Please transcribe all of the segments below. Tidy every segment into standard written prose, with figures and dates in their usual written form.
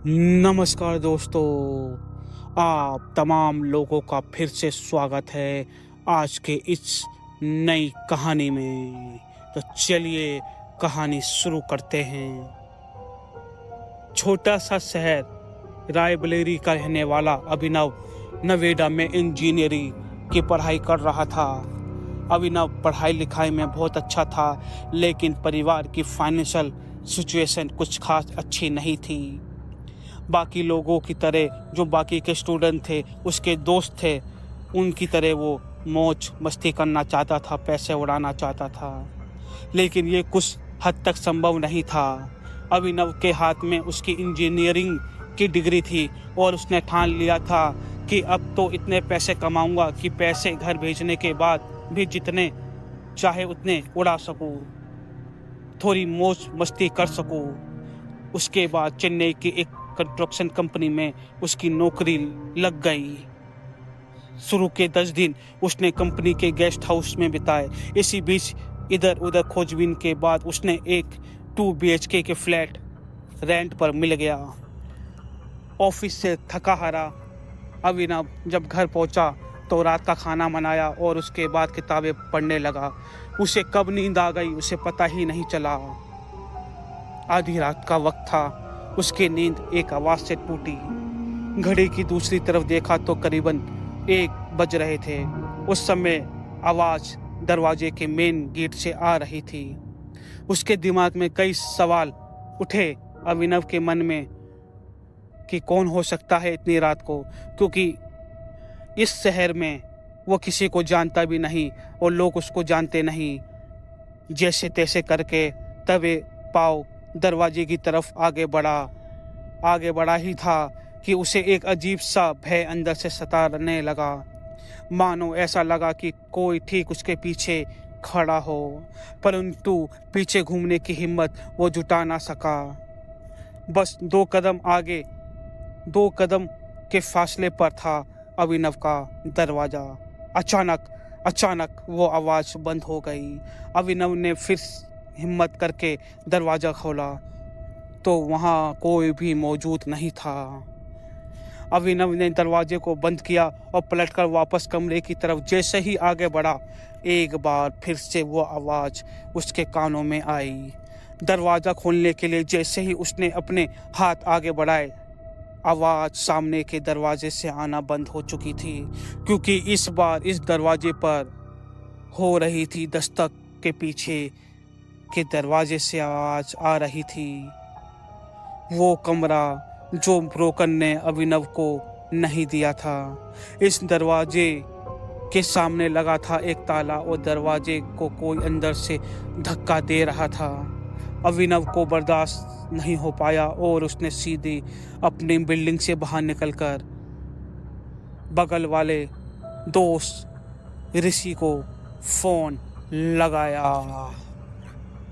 नमस्कार दोस्तों, आप तमाम लोगों का फिर से स्वागत है आज के इस नई कहानी में। तो चलिए कहानी शुरू करते हैं। छोटा सा शहर रायबरेली का रहने वाला अभिनव नोएडा में इंजीनियरिंग की पढ़ाई कर रहा था। अभिनव पढ़ाई लिखाई में बहुत अच्छा था, लेकिन परिवार की फाइनेंशियल सिचुएशन कुछ खास अच्छी नहीं थी। बाकी लोगों की तरह जो बाकी के स्टूडेंट थे, उसके दोस्त थे, उनकी तरह वो मौज मस्ती करना चाहता था, पैसे उड़ाना चाहता था, लेकिन ये कुछ हद तक संभव नहीं था। अभिनव के हाथ में उसकी इंजीनियरिंग की डिग्री थी और उसने ठान लिया था कि अब तो इतने पैसे कमाऊंगा कि पैसे घर भेजने के बाद भी जितने चाहे उतने उड़ा सकूं, थोड़ी मौज मस्ती कर सकूं। उसके बाद चेन्नई की एक कंस्ट्रक्शन कंपनी में उसकी नौकरी लग गई। शुरू के 10 दिन उसने कंपनी के गेस्ट हाउस में बिताए। इसी बीच इधर उधर खोजबीन के बाद उसने एक 2 BHK के फ्लैट रेंट पर मिल गया। ऑफिस से थका हारा अभिनव जब घर पहुंचा तो रात का खाना बनाया और उसके बाद किताबें पढ़ने लगा। उसे कब नींद आ गई उसे पता ही नहीं चला। आधी रात का वक्त था। उसकी नींद एक आवाज से टूटी। घड़ी की दूसरी तरफ देखा तो करीबन 1 बज रहे थे। उस समय आवाज दरवाजे के मेन गेट से आ रही थी। उसके दिमाग में कई सवाल उठे अभिनव के मन में कि कौन हो सकता है इतनी रात को, क्योंकि इस शहर में वो किसी को जानता भी नहीं और लोग उसको जानते नहीं। जैसे तैसे करके तवे पाव दरवाजे की तरफ आगे बढ़ा ही था कि उसे एक अजीब सा भय अंदर से सताने लगा। मानो ऐसा लगा कि कोई ठीक उसके पीछे खड़ा हो, परंतु पीछे घूमने की हिम्मत वो जुटा ना सका। बस 2 कदम के फासले पर था अभिनव का दरवाजा। अचानक वो आवाज बंद हो गई। अभिनव ने फिर हिम्मत करके दरवाजा खोला तो वहां कोई भी मौजूद नहीं था। अभिनव ने दरवाजे को बंद किया और पलटकर वापस कमरे की तरफ जैसे ही आगे बढ़ा, एक बार फिर से वो आवाज उसके कानों में आई। दरवाजा खोलने के लिए जैसे ही उसने अपने हाथ आगे बढ़ाए, आवाज सामने के दरवाजे से आना बंद हो चुकी थी, क्योंकि इस बार इस दरवाजे पर हो रही थी दस्तक के पीछे के दरवाजे से आवाज आ रही थी। वो कमरा जो ब्रोकन ने अभिनव को नहीं दिया था। इस दरवाजे के सामने लगा था एक ताला और दरवाजे को कोई अंदर से धक्का दे रहा था। अभिनव को बर्दाश्त नहीं हो पाया और उसने सीधे अपनी बिल्डिंग से बाहर निकलकर बगल वाले दोस्त ऋषि को फोन लगाया।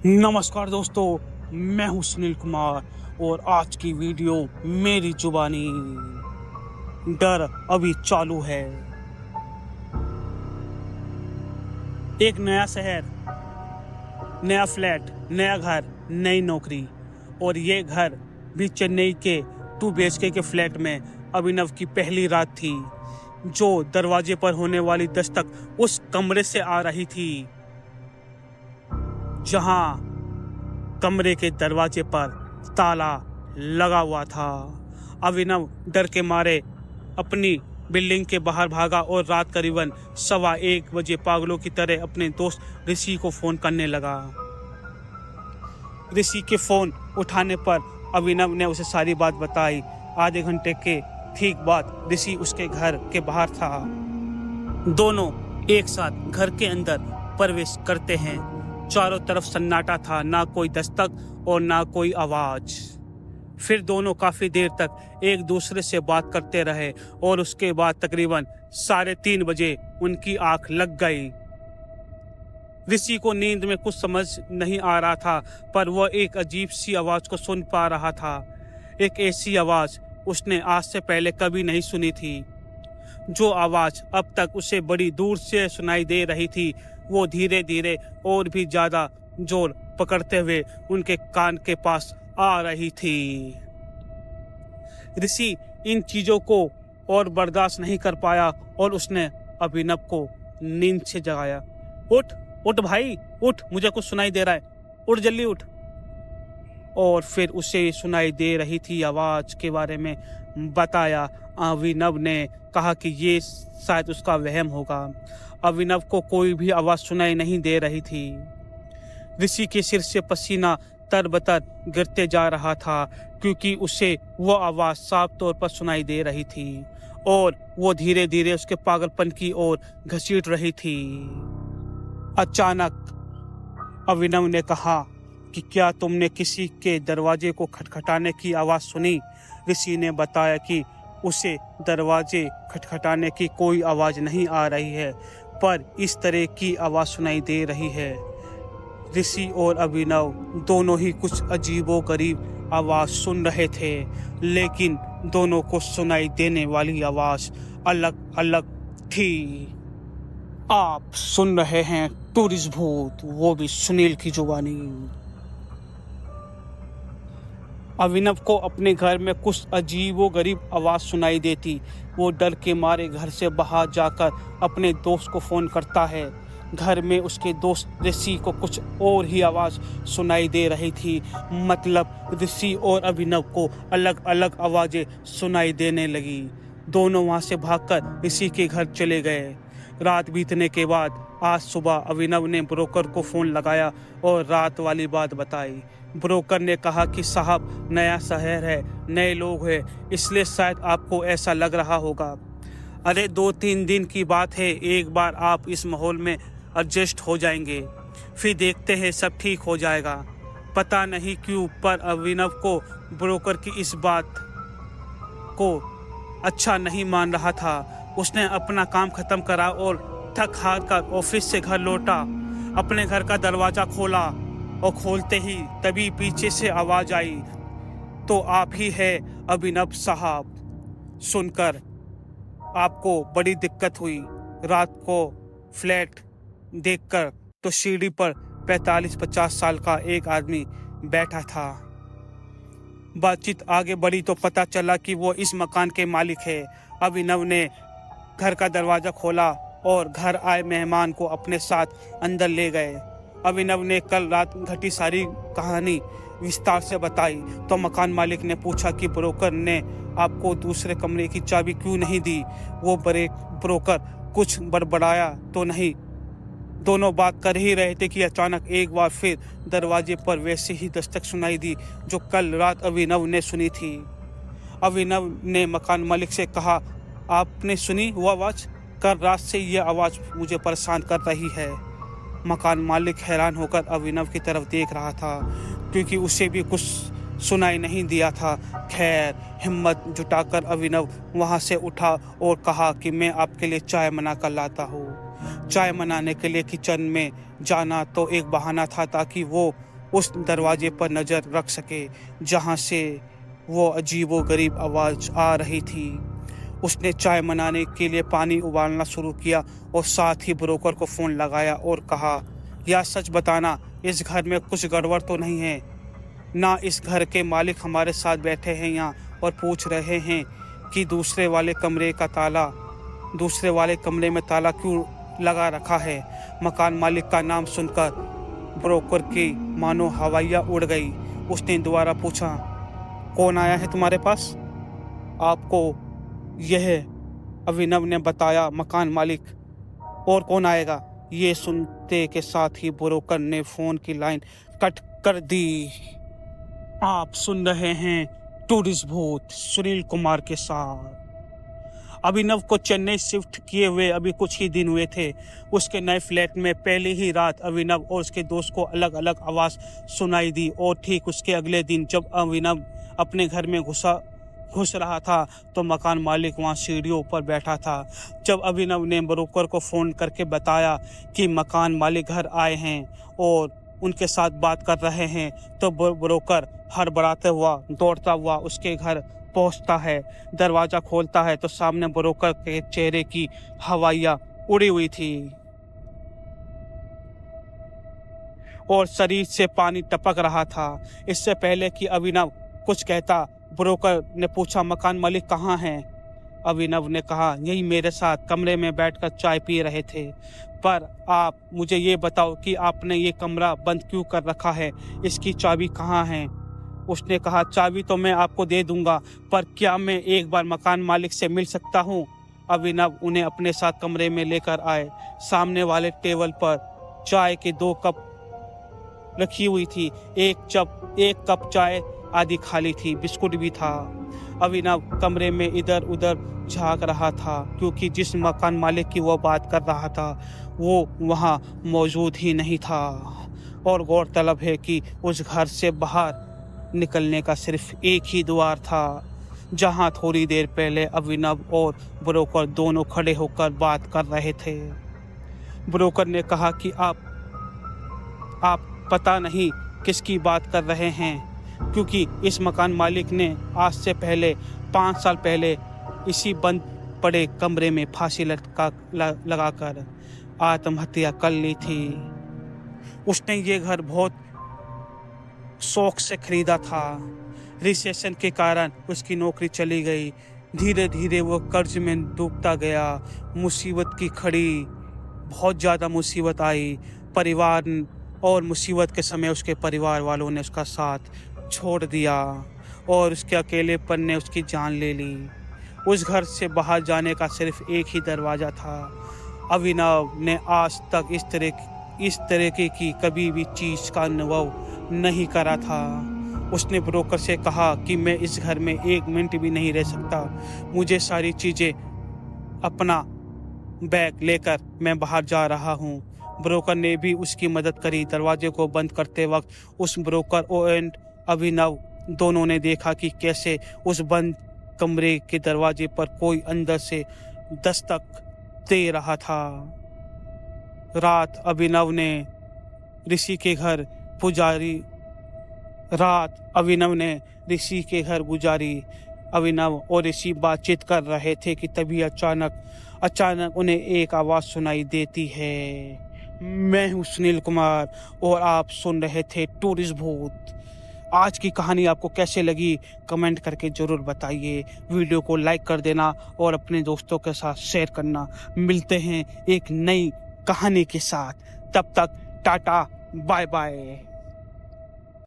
नमस्कार दोस्तों, मैं हूं सुनील कुमार और आज की वीडियो मेरी जुबानी। डर अभी चालू है। एक नया शहर, नया फ्लैट, नया घर, नई नौकरी, और ये घर भी चेन्नई के 2 BHK के फ्लैट में अभिनव की पहली रात थी। जो दरवाजे पर होने वाली दस्तक उस कमरे से आ रही थी जहां कमरे के दरवाजे पर ताला लगा हुआ था। अभिनव डर के मारे अपनी बिल्डिंग के बाहर भागा और रात करीबन 1:15 बजे पागलों की तरह अपने दोस्त ऋषि को फोन करने लगा। ऋषि के फोन उठाने पर अभिनव ने उसे सारी बात बताई। आधे घंटे के ठीक बाद ऋषि उसके घर के बाहर था। दोनों एक साथ घर के अंदर प्रवेश करते हैं। चारों तरफ सन्नाटा था, ना कोई दस्तक और ना कोई आवाज। फिर दोनों काफी देर तक एक दूसरे से बात करते रहे और उसके बाद तकरीबन 3:30 बजे उनकी आंख लग गई। ऋषि को नींद में कुछ समझ नहीं आ रहा था, पर वह एक अजीब सी आवाज को सुन पा रहा था। एक ऐसी आवाज उसने आज से पहले कभी नहीं सुनी थी। जो आवाज अब तक उसे बड़ी दूर से सुनाई दे रही थी, वो धीरे धीरे और भी ज्यादा जोर पकड़ते हुए उनके कान के पास आ रही थी। ऋषि इन चीज़ों को और बर्दाश्त नहीं कर पाया और उसने अभिनव को नींद से जगाया। उठ उठ भाई उठ, मुझे कुछ सुनाई दे रहा है, उठ जल्दी उठ। और फिर उसे सुनाई दे रही थी आवाज़ के बारे में बताया। अभिनव ने कहा कि ये शायद उसका वहम होगा। अभिनव को कोई भी आवाज़ सुनाई नहीं दे रही थी। ऋषि के सिर से पसीना तरबतर गिरते जा रहा था क्योंकि उसे वो आवाज़ साफ तौर पर सुनाई दे रही थी और वो धीरे धीरे उसके पागलपन की ओर घसीट रही थी। अचानक अभिनव ने कहा कि क्या तुमने किसी के दरवाजे को खटखटाने की आवाज़ सुनी? ऋषि ने बताया कि उसे दरवाजे खटखटाने की कोई आवाज़ नहीं आ रही है, पर इस तरह की आवाज़ सुनाई दे रही है। ऋषि और अभिनव दोनों ही कुछ अजीबोगरीब आवाज़ सुन रहे थे, लेकिन दोनों को सुनाई देने वाली आवाज़ अलग अलग थी। आप सुन रहे हैं टूरिस्ट भूत, वो भी सुनील की जुबानी। अभिनव को अपने घर में कुछ अजीबोगरीब आवाज़ सुनाई देती। वो डर के मारे घर से बाहर जाकर अपने दोस्त को फ़ोन करता है। घर में उसके दोस्त ऋषि को कुछ और ही आवाज़ सुनाई दे रही थी। मतलब ऋषि और अभिनव को अलग अलग आवाज़ें सुनाई देने लगी। दोनों वहाँ से भागकर ऋषि के घर चले गए। रात बीतने के बाद आज सुबह अभिनव ने ब्रोकर को फ़ोन लगाया और रात वाली बात बताई। ब्रोकर ने कहा कि साहब, नया शहर है, नए लोग हैं, इसलिए शायद आपको ऐसा लग रहा होगा। अरे 2-3 दिन की बात है, एक बार आप इस माहौल में एडजस्ट हो जाएंगे, फिर देखते हैं सब ठीक हो जाएगा। पता नहीं क्यों पर अभिनव को ब्रोकर की इस बात को अच्छा नहीं मान रहा था। उसने अपना काम खत्म करा और थक हार कर ऑफिस से घर लौटा। अपने घर का दरवाज़ा खोला और खोलते ही तभी पीछे से आवाज़ आई, तो आप ही है अभिनव साहब। सुनकर आपको बड़ी दिक्कत हुई। रात को फ्लैट देखकर तो सीढ़ी पर 45-50 साल का एक आदमी बैठा था। बातचीत आगे बढ़ी तो पता चला कि वो इस मकान के मालिक है। अभिनव ने घर का दरवाज़ा खोला और घर आए मेहमान को अपने साथ अंदर ले गए। अभिनव ने कल रात घटी सारी कहानी विस्तार से बताई तो मकान मालिक ने पूछा कि ब्रोकर ने आपको दूसरे कमरे की चाबी क्यों नहीं दी। वो ब्रोकर कुछ बड़बड़ाया तो नहीं। दोनों बात कर ही रहे थे कि अचानक एक बार फिर दरवाजे पर वैसे ही दस्तक सुनाई दी जो कल रात अभिनव ने सुनी थी। अभिनव ने मकान मालिक से कहा, आपने सुनी वो आवाज़? कल रात से ये आवाज़ मुझे परेशान कर रही है। मकान मालिक हैरान होकर अभिनव की तरफ देख रहा था क्योंकि उसे भी कुछ सुनाई नहीं दिया था। खैर, हिम्मत जुटाकर अभिनव वहाँ से उठा और कहा कि मैं आपके लिए चाय बना कर लाता हूँ। चाय बनाने के लिए किचन में जाना तो एक बहाना था ताकि वो उस दरवाजे पर नज़र रख सके जहाँ से वो अजीबोगरीब आवाज़ आ रही थी। उसने चाय बनाने के लिए पानी उबालना शुरू किया और साथ ही ब्रोकर को फ़ोन लगाया और कहा, यार सच बताना, इस घर में कुछ गड़बड़ तो नहीं है ना? इस घर के मालिक हमारे साथ बैठे हैं यहाँ और पूछ रहे हैं कि दूसरे वाले कमरे में ताला क्यों लगा रखा है। मकान मालिक का नाम सुनकर ब्रोकर की मानो हवाइयाँ उड़ गई। उसने दोबारा पूछा, कौन आया है तुम्हारे पास? आपको यह अभिनव ने बताया, मकान मालिक। और कौन आएगा? ये सुनते के साथ ही ब्रोकर ने फ़ोन की लाइन कट कर दी। आप सुन रहे हैं टूरिस्ट भूत सुनील कुमार के साथ। अभिनव को चेन्नई शिफ्ट किए हुए अभी कुछ ही दिन हुए थे। उसके नए फ्लैट में पहली ही रात अभिनव और उसके दोस्त को अलग अलग आवाज़ सुनाई दी और ठीक उसके अगले दिन जब अभिनव अपने घर में घुस रहा था तो मकान मालिक वहाँ सीढ़ियों पर बैठा था। जब अभिनव ने ब्रोकर को फ़ोन करके बताया कि मकान मालिक घर आए हैं और उनके साथ बात कर रहे हैं तो ब्रोकर हड़बड़ाते हुआ दौड़ता हुआ उसके घर पहुंचता है। दरवाज़ा खोलता है तो सामने ब्रोकर के चेहरे की हवाइयाँ उड़ी हुई थी और शरीर से पानी टपक रहा था। इससे पहले कि अभिनव कुछ कहता, ब्रोकर ने पूछा मकान मालिक कहाँ हैं? अभिनव ने कहा यही मेरे साथ कमरे में बैठकर चाय पी रहे थे। पर आप मुझे ये बताओ कि आपने ये कमरा बंद क्यों कर रखा है? इसकी चाबी कहाँ है? उसने कहा चाबी तो मैं आपको दे दूंगा, पर क्या मैं एक बार मकान मालिक से मिल सकता हूँ? अभिनव उन्हें अपने साथ कमरे में लेकर आए। सामने वाले टेबल पर चाय के 2 कप रखी हुई थी। एक कप चाय आधी खाली थी, बिस्कुट भी था। अभिनव कमरे में इधर उधर झांक रहा था, क्योंकि जिस मकान मालिक की वो बात कर रहा था वो वहाँ मौजूद ही नहीं था। और गौरतलब है कि उस घर से बाहर निकलने का सिर्फ एक ही द्वार था, जहाँ थोड़ी देर पहले अभिनव और ब्रोकर दोनों खड़े होकर बात कर रहे थे। ब्रोकर ने कहा कि आप पता नहीं किसकी बात कर रहे हैं, क्योंकि इस मकान मालिक ने आज से पहले 5 साल पहले इसी बंद पड़े कमरे में फांसी लगाकर आत्महत्या कर ली थी। उसने ये घर बहुत शौक से खरीदा था। रिसेशन के कारण उसकी नौकरी चली गई। धीरे धीरे वो कर्ज में डूबता गया। मुसीबत की घड़ी, बहुत ज़्यादा मुसीबत आई। परिवार और मुसीबत के समय उसके परिवार वालों ने उसका साथ छोड़ दिया और उसके अकेलेपन ने उसकी जान ले ली। उस घर से बाहर जाने का सिर्फ एक ही दरवाज़ा था। अभिनव ने आज तक इस तरह की कभी भी चीज़ का अनुभव नहीं करा था। उसने ब्रोकर से कहा कि मैं इस घर में 1 मिनट भी नहीं रह सकता। मुझे सारी चीज़ें, अपना बैग लेकर मैं बाहर जा रहा हूँ। ब्रोकर ने भी उसकी मदद करी। दरवाजे को बंद करते वक्त उस ब्रोकर और अभिनव दोनों ने देखा कि कैसे उस बंद कमरे के दरवाजे पर कोई अंदर से दस्तक दे रहा था। रात अभिनव ने ऋषि के घर गुजारी। अभिनव और ऋषि बातचीत कर रहे थे कि तभी अचानक उन्हें एक आवाज़ सुनाई देती है। मैं हूँ सुनील कुमार और आप सुन रहे थे टूरिस्ट भूत। आज की कहानी आपको कैसे लगी कमेंट करके ज़रूर बताइए। वीडियो को लाइक कर देना और अपने दोस्तों के साथ शेयर करना। मिलते हैं एक नई कहानी के साथ, तब तक टाटा बाय बाय।